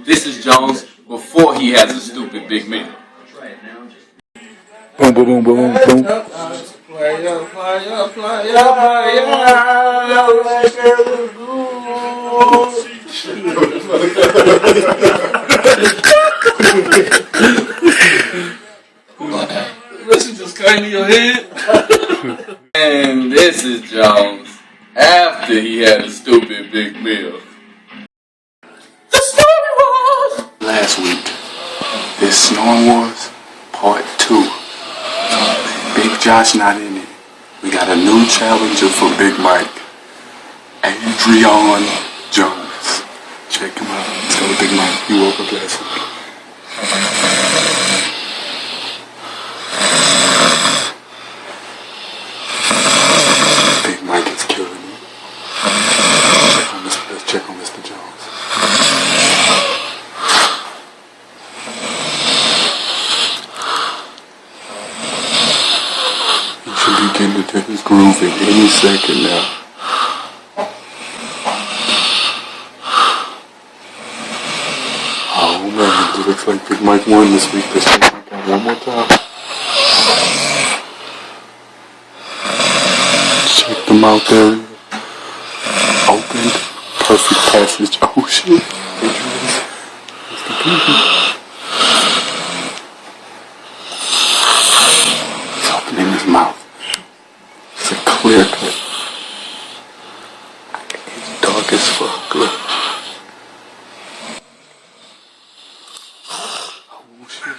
This is Jones before he has a stupid big man. Boom, boom, boom, boom, boom. Playa, playa, playa, playa. Listen, just came to your head. And this is Jones after he had a stupid big meal. The Snoring Wars! Last week, this Snoring Wars Part 2. Big Josh not in it. We got a new challenger for Big Mike. Adrian Jones. Check him out. Let's go to Big Mike. He woke up last week. Big Mike is killing it. Let's check on Mr. Jones. He should be getting into his groove at any second now. Oh man, it looks like Big Mike won this week. Let's check Mike out one more time. Check them out there. Opened. Perfect passage. Oh shit. It's completed. He's opening his mouth. It's a clear cut. It's dark as fuck. Look. Oh shit.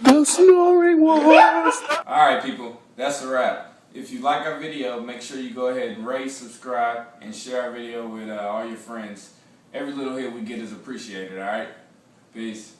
The Snoring Wars. Alright people, that's a wrap. If you like our video, make sure you go ahead and rate, subscribe, and share our video with all your friends. Every little hit we get is appreciated, alright? Peace.